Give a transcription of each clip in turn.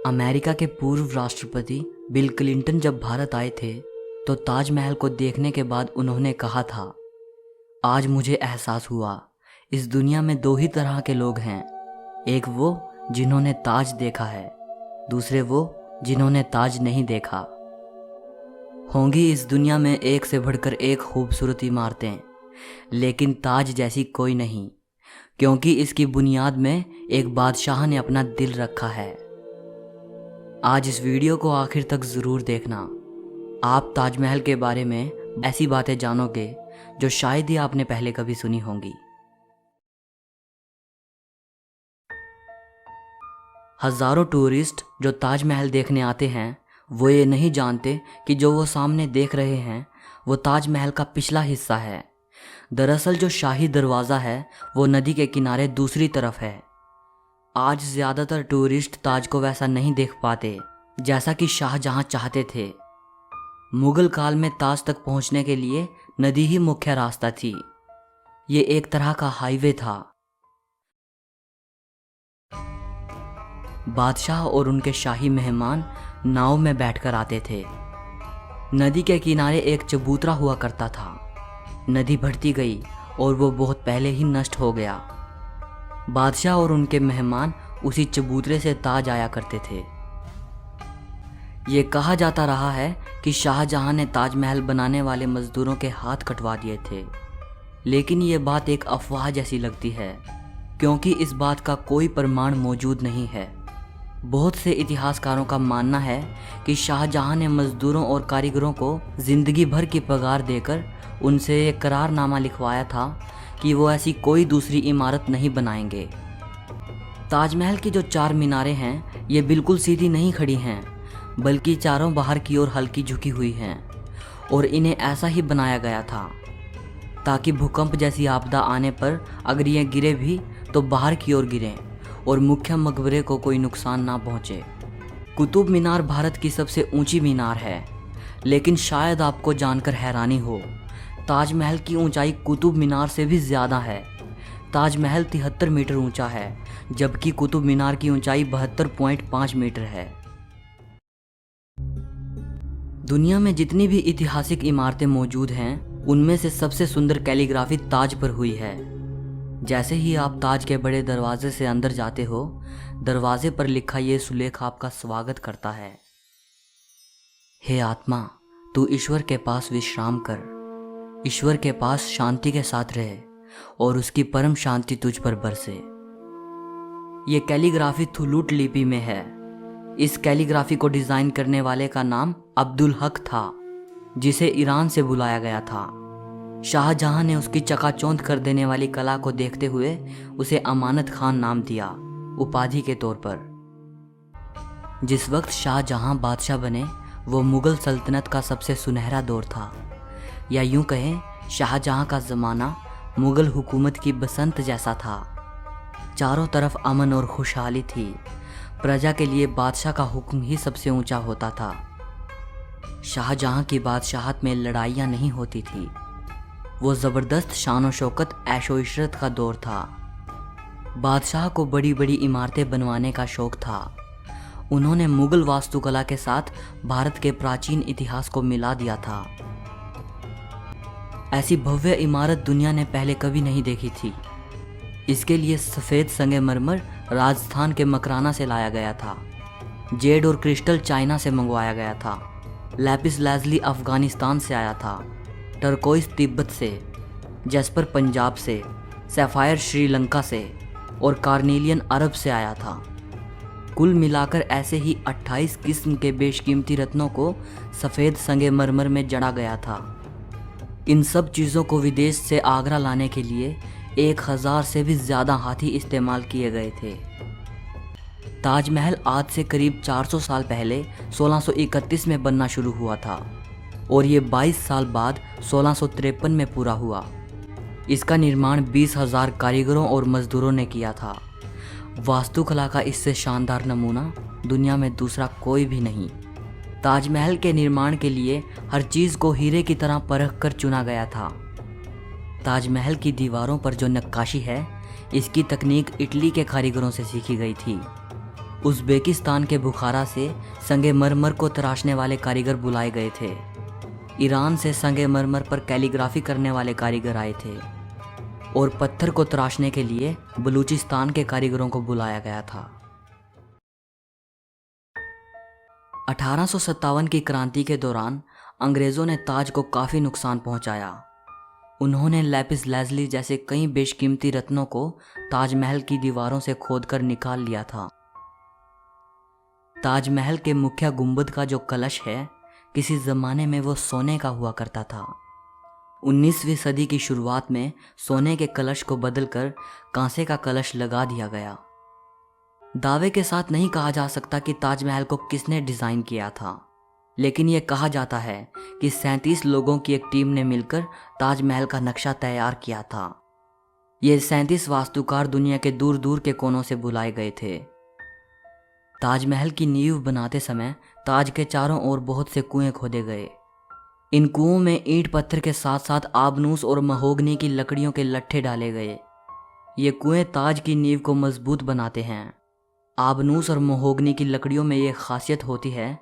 America के पूर्व राष्ट्रपति बिल क्लिंटन जब भारत आए थे तो ताजमहल को देखने के बाद उन्होंने कहा था, आज मुझे एहसास हुआ इस दुनिया में दो ही तरह के लोग हैं, एक वो जिन्होंने ताज देखा है, दूसरे वो जिन्होंने ताज नहीं देखा। होंगी इस दुनिया में एक से बढ़कर एक खूबसूरत इमारतें, लेकिन ताज जैसी कोई नहीं, क्योंकि इसकी बुनियाद में एक बादशाह ने अपना दिल रखा है। आज इस वीडियो को आखिर तक ज़रूर देखना। आप ताजमहल के बारे में ऐसी बातें जानोगे जो शायद ही आपने पहले कभी सुनी होंगी। हज़ारों टूरिस्ट जो ताजमहल देखने आते हैं वो ये नहीं जानते कि जो वो सामने देख रहे हैं वो ताजमहल का पिछला हिस्सा है। दरअसल जो शाही दरवाज़ा है वो नदी के किनारे दूसरी तरफ है। आज ज़्यादातर टूरिस्ट ताज को वैसा नहीं देख पाते जैसा कि शाहजहां चाहते थे। मुगल काल में ताज तक पहुंचने के लिए नदी ही मुख्य रास्ता थी। ये एक तरह का हाईवे था। बादशाह और उनके शाही मेहमान नाव में बैठकर आते थे। नदी के किनारे एक चबूतरा हुआ करता था। नदी बढ़ती गई और वो बहुत पहले ही नष्ट हो गया। बादशाह और उनके मेहमान उसी चबूतरे से ताज आया करते थे। ये कहा जाता रहा है कि शाहजहां ने ताजमहल बनाने वाले मजदूरों के हाथ कटवा दिए थे, लेकिन ये बात एक अफवाह जैसी लगती है, क्योंकि इस बात का कोई प्रमाण मौजूद नहीं है। बहुत से इतिहासकारों का मानना है कि शाहजहां ने मजदूरों और कारीगरों को जिंदगी भर की पगार देकर उनसे एक करारनामा लिखवाया था कि वो ऐसी कोई दूसरी इमारत नहीं बनाएंगे। ताजमहल की जो चार मीनारें हैं ये बिल्कुल सीधी नहीं खड़ी हैं, बल्कि चारों बाहर की ओर हल्की झुकी हुई हैं, और इन्हें ऐसा ही बनाया गया था ताकि भूकंप जैसी आपदा आने पर अगर ये गिरे भी तो बाहर की ओर गिरें और मुख्य मकबरे को कोई नुकसान ना पहुँचे। कुतुब मीनार भारत की सबसे ऊंची मीनार है, लेकिन शायद आपको जानकर हैरानी हो, ताजमहल की ऊंचाई कुतुब मीनार से भी ज़्यादा है। ताजमहल 73 मीटर ऊंचा है, जबकि कुतुब मीनार की ऊंचाई 72.5 मीटर है। दुनिया में जितनी भी ऐतिहासिक इमारतें मौजूद हैं उनमें से सबसे सुंदर कैलीग्राफी ताज पर हुई है। जैसे ही आप ताज के बड़े दरवाजे से अंदर जाते हो, दरवाजे पर लिखा ये सुलेख आपका स्वागत करता है, हे आत्मा, तू ईश्वर के पास विश्राम कर, ईश्वर के पास शांति के साथ रहे और उसकी परम शांति तुझ पर बरसे। ये कैलीग्राफी थुलूट लिपि में है। इस कैलीग्राफी को डिज़ाइन करने वाले का नाम अब्दुल हक था, जिसे ईरान से बुलाया गया था। शाहजहां ने उसकी चकाचौंध कर देने वाली कला को देखते हुए उसे अमानत खान नाम दिया, उपाधि के तौर पर। जिस वक्त शाहजहां बादशाह बने वो मुगल सल्तनत का सबसे सुनहरा दौर था, या यूं कहें शाहजहां का ज़माना मुगल हुकूमत की बसंत जैसा था। चारों तरफ अमन और खुशहाली थी। प्रजा के लिए बादशाह का हुक्म ही सबसे ऊंचा होता था। शाहजहां की बादशाहत में लड़ाइयाँ नहीं होती थी। वो ज़बरदस्त शान व शौकत ऐशो इशरत का दौर था। बादशाह को बड़ी बड़ी इमारतें बनवाने का शौक़ था। उन्होंने मुगल वास्तुकला के साथ भारत के प्राचीन इतिहास को मिला दिया था। ऐसी भव्य इमारत दुनिया ने पहले कभी नहीं देखी थी। इसके लिए सफ़ेद संगमरमर राजस्थान के मकराना से लाया गया था। जेड और क्रिस्टल चाइना से मंगवाया गया था। लैपिस लाजुली अफ़गानिस्तान से आया था। टर्कोइस तिब्बत से, जैस्पर पंजाब से, सैफायर श्रीलंका से और कार्नेलियन अरब से आया था। कुल मिलाकर ऐसे ही 28 किस्म के बेशकीमती रत्नों को सफ़ेद संगमरमर में जड़ा गया था। इन सब चीज़ों को विदेश से आगरा लाने के लिए 1000 से भी ज़्यादा हाथी इस्तेमाल किए गए थे। ताजमहल आज से करीब 400 साल पहले 1631 में बनना शुरू हुआ था और ये 22 साल बाद 1653 में पूरा हुआ। इसका निर्माण 20,000 कारीगरों और मजदूरों ने किया था। वास्तुकला का इससे शानदार नमूना दुनिया में दूसरा कोई भी नहीं। ताजमहल के निर्माण के लिए हर चीज़ को हीरे की तरह परख कर चुना गया था। ताजमहल की दीवारों पर जो नक्काशी है, इसकी तकनीक इटली के कारीगरों से सीखी गई थी। उज़्बेकिस्तान के बुखारा से संगमरमर को तराशने वाले कारीगर बुलाए गए थे। ईरान से संगमरमर पर कैलीग्राफी करने वाले कारीगर आए थे और पत्थर को तराशने के लिए बलूचिस्तान के कारीगरों को बुलाया गया था। 1857 की क्रांति के दौरान अंग्रेज़ों ने ताज को काफ़ी नुकसान पहुंचाया। उन्होंने लैपिस लाज़ुली जैसे कई बेशकीमती रत्नों को ताजमहल की दीवारों से खोदकर निकाल लिया था। ताजमहल के मुख्य गुंबद का जो कलश है, किसी ज़माने में वो सोने का हुआ करता था। 19वीं सदी की शुरुआत में सोने के कलश को बदलकर कांसे का कलश लगा दिया गया। दावे के साथ नहीं कहा जा सकता कि ताजमहल को किसने डिज़ाइन किया था, लेकिन यह कहा जाता है कि 37 लोगों की एक टीम ने मिलकर ताजमहल का नक्शा तैयार किया था। ये 37 वास्तुकार दुनिया के दूर दूर के कोनों से बुलाए गए थे। ताजमहल की नींव बनाते समय ताज के चारों ओर बहुत से कुएं खोदे गए। इन कुओं में ईंट पत्थर के साथ साथ आबनूस और महोगनी की लकड़ियों के लट्ठे डाले गए। ये कुएं ताज की नींव को मजबूत बनाते हैं। आबनूस और महोगनी की लकड़ियों में ये खासियत होती है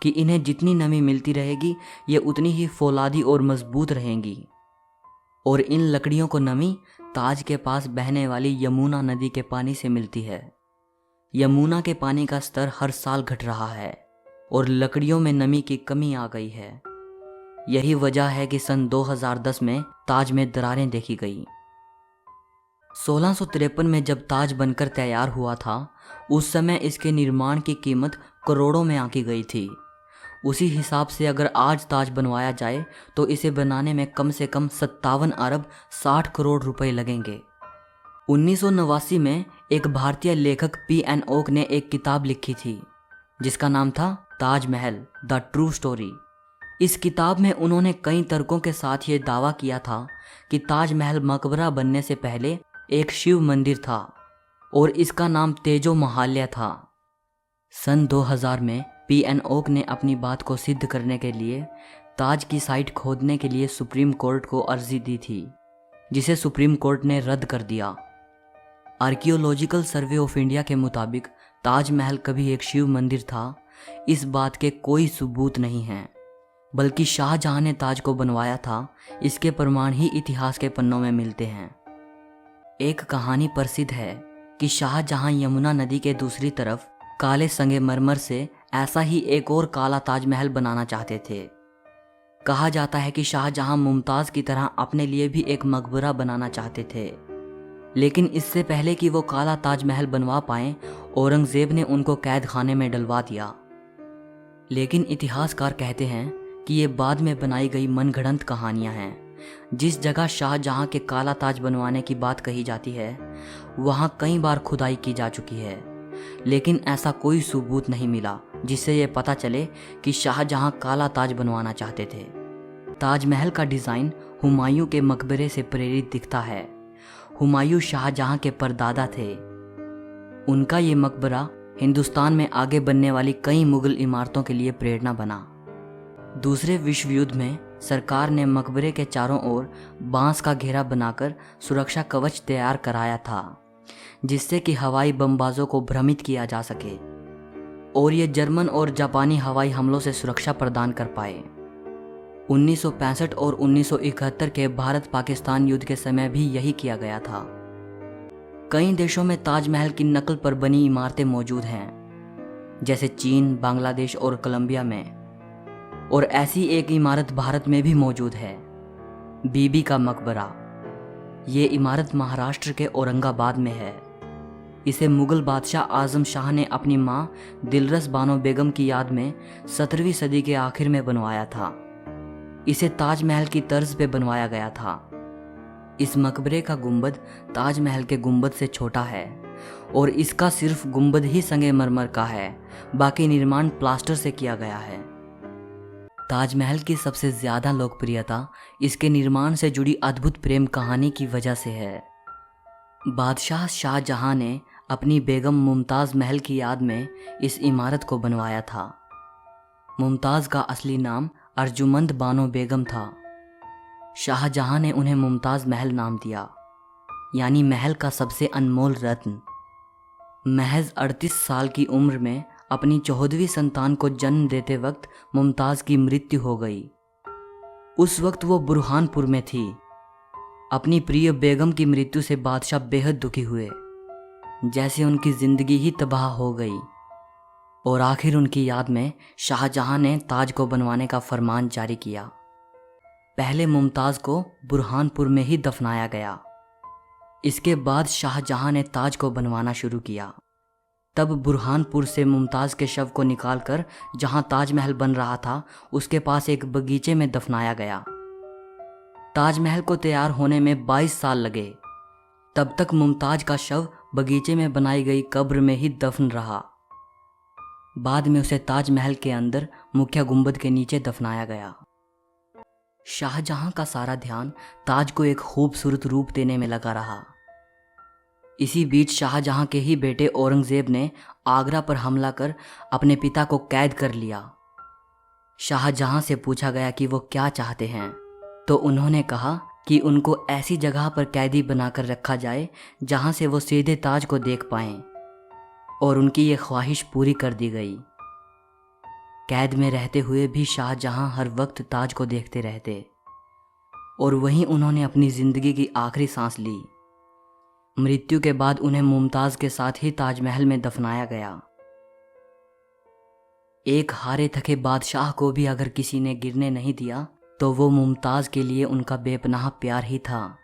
कि इन्हें जितनी नमी मिलती रहेगी ये उतनी ही फौलादी और मजबूत रहेंगी। और इन लकड़ियों को नमी ताज के पास बहने वाली यमुना नदी के पानी से मिलती है। यमुना के पानी का स्तर हर साल घट रहा है और लकड़ियों में नमी की कमी आ गई है। यही वजह है कि सन 2010 में ताज में दरारें देखी गई। 1653 में जब ताज बनकर तैयार हुआ था, उस समय इसके निर्माण की कीमत करोड़ों में आंकी गई थी। उसी हिसाब से अगर आज ताज बनवाया जाए तो इसे बनाने में कम से कम 57 अरब 60 करोड़ रुपए लगेंगे। 1989 में एक भारतीय लेखक P.N. ओक ने एक किताब लिखी थी जिसका नाम था ताजमहल द ट्रू स्टोरी। इस किताब में उन्होंने कई तर्कों के साथ ये दावा किया था कि ताजमहल मकबरा बनने से पहले एक शिव मंदिर था और इसका नाम तेजो महाल्या था। सन 2000 में P.N. ओक ने अपनी बात को सिद्ध करने के लिए ताज की साइट खोदने के लिए सुप्रीम कोर्ट को अर्जी दी थी, जिसे सुप्रीम कोर्ट ने रद्द कर दिया। आर्कियोलॉजिकल सर्वे ऑफ इंडिया के मुताबिक ताजमहल कभी एक शिव मंदिर था, इस बात के कोई सबूत नहीं हैं, बल्कि शाहजहां ने ताज को बनवाया था, इसके प्रमाण ही इतिहास के पन्नों में मिलते हैं। एक कहानी प्रसिद्ध है कि शाहजहां यमुना नदी के दूसरी तरफ काले संगमरमर से ऐसा ही एक और काला ताजमहल बनाना चाहते थे। कहा जाता है कि शाहजहां मुमताज़ की तरह अपने लिए भी एक मकबरा बनाना चाहते थे, लेकिन इससे पहले कि वो काला ताजमहल बनवा पाएं, औरंगज़ेब ने उनको कैद खाने में डलवा दिया। लेकिन इतिहासकार कहते हैं कि ये बाद में बनाई गई मनगढ़ंत कहानियां हैं। जिस जगह शाहजहां के काला ताज बनवाने की बात कही जाती है, वहाँ कई बार खुदाई की जा चुकी है, लेकिन ऐसा कोई सबूत नहीं मिला जिससे ये पता चले कि शाहजहां काला ताज बनवाना चाहते थे। ताजमहल का डिज़ाइन हुमायूं के मकबरे से प्रेरित दिखता है। हुमायूं शाहजहां के परदादा थे। उनका ये मकबरा हिंदुस्तान में आगे बनने वाली कई मुगल इमारतों के लिए प्रेरणा बना। दूसरे विश्व युद्ध में सरकार ने मकबरे के चारों ओर बांस का घेरा बनाकर सुरक्षा कवच तैयार कराया था, जिससे कि हवाई बमबाजों को भ्रमित किया जा सके और ये जर्मन और जापानी हवाई हमलों से सुरक्षा प्रदान कर पाए। 1965 और 1971 के भारत पाकिस्तान युद्ध के समय भी यही किया गया था। कई देशों में ताजमहल की नकल पर बनी इमारतें मौजूद हैं, जैसे चीन, बांग्लादेश और कोलंबिया में, और ऐसी एक इमारत भारत में भी मौजूद है, बीबी का मकबरा। ये इमारत महाराष्ट्र के औरंगाबाद में है। इसे मुगल बादशाह आजम शाह ने अपनी मां दिलरस बानो बेगम की याद में 17वीं सदी के आखिर में बनवाया था। इसे ताजमहल की तर्ज पे बनवाया गया था। इस मकबरे का गुंबद ताजमहल के गुंबद से छोटा है और इसका सिर्फ गुंबद ही संगमरमर का है, बाकी निर्माण प्लास्टर से किया गया है। ताजमहल की सबसे ज़्यादा लोकप्रियता इसके निर्माण से जुड़ी अद्भुत प्रेम कहानी की वजह से है। बादशाह शाहजहां ने अपनी बेगम मुमताज़ महल की याद में इस इमारत को बनवाया था। मुमताज़ का असली नाम अर्जुमंद बानो बेगम था। शाहजहां ने उन्हें मुमताज़ महल नाम दिया, यानी महल का सबसे अनमोल रत्न। महज 38 साल की उम्र में अपनी 14वीं संतान को जन्म देते वक्त मुमताज़ की मृत्यु हो गई। उस वक्त वो बुरहानपुर में थी। अपनी प्रिय बेगम की मृत्यु से बादशाह बेहद दुखी हुए, जैसे उनकी ज़िंदगी ही तबाह हो गई। और आखिर उनकी याद में शाहजहां ने ताज को बनवाने का फरमान जारी किया। पहले मुमताज़ को बुरहानपुर में ही दफनाया गया। इसके बाद शाहजहां ने ताज को बनवाना शुरू किया। तब बुरहानपुर से मुमताज़ के शव को निकालकर जहां ताजमहल बन रहा था उसके पास एक बगीचे में दफनाया गया। ताजमहल को तैयार होने में 22 साल लगे। तब तक मुमताज़ का शव बगीचे में बनाई गई कब्र में ही दफन रहा। बाद में उसे ताजमहल के अंदर मुख्य गुंबद के नीचे दफनाया गया। शाहजहां का सारा ध्यान ताज को एक खूबसूरत रूप देने में लगा रहा। इसी बीच शाहजहां के ही बेटे औरंगजेब ने आगरा पर हमला कर अपने पिता को कैद कर लिया। शाहजहां से पूछा गया कि वो क्या चाहते हैं, तो उन्होंने कहा कि उनको ऐसी जगह पर कैदी बनाकर रखा जाए जहां से वो सीधे ताज को देख पाएं, और उनकी ये ख्वाहिश पूरी कर दी गई। कैद में रहते हुए भी शाहजहां हर वक्त ताज को देखते रहते, और वहीं उन्होंने अपनी ज़िंदगी की आखिरी सांस ली। मृत्यु के बाद उन्हें मुमताज़ के साथ ही ताजमहल में दफनाया गया। एक हारे थके बादशाह को भी अगर किसी ने गिरने नहीं दिया तो वो मुमताज़ के लिए उनका बेपनाह प्यार ही था।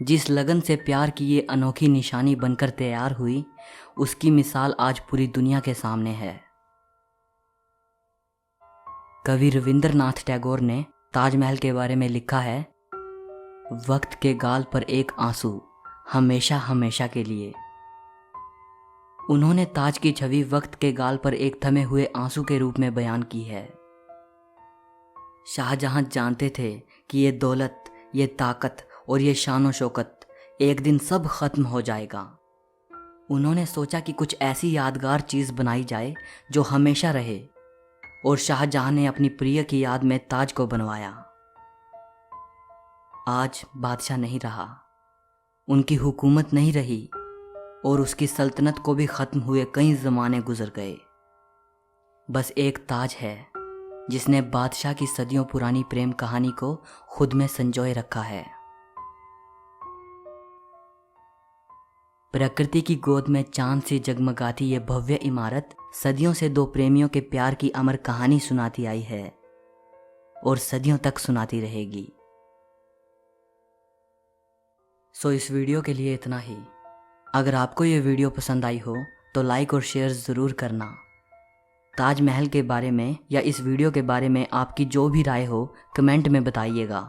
जिस लगन से प्यार की ये अनोखी निशानी बनकर तैयार हुई, उसकी मिसाल आज पूरी दुनिया के सामने है। कवि रविंद्रनाथ टैगोर ने ताजमहल के बारे में लिखा है, वक्त के गाल पर एक आंसू, हमेशा हमेशा के लिए। उन्होंने ताज की छवि वक्त के गाल पर एक थमे हुए आंसू के रूप में बयान की है। शाहजहां जानते थे कि ये दौलत, ये ताकत और ये शान व शौकत एक दिन सब खत्म हो जाएगा। उन्होंने सोचा कि कुछ ऐसी यादगार चीज़ बनाई जाए जो हमेशा रहे, और शाहजहां ने अपनी प्रिय की याद में ताज को बनवाया। आज बादशाह नहीं रहा, उनकी हुकूमत नहीं रही, और उसकी सल्तनत को भी ख़त्म हुए कई ज़माने गुजर गए। बस एक ताज है जिसने बादशाह की सदियों पुरानी प्रेम कहानी को खुद में संजोए रखा है। प्रकृति की गोद में चांद से जगमगाती ये भव्य इमारत सदियों से दो प्रेमियों के प्यार की अमर कहानी सुनाती आई है, और सदियों तक सुनाती रहेगी। सो इस वीडियो के लिए इतना ही। अगर आपको ये वीडियो पसंद आई हो तो लाइक और शेयर ज़रूर करना। ताजमहल के बारे में या इस वीडियो के बारे में आपकी जो भी राय हो कमेंट में बताइएगा।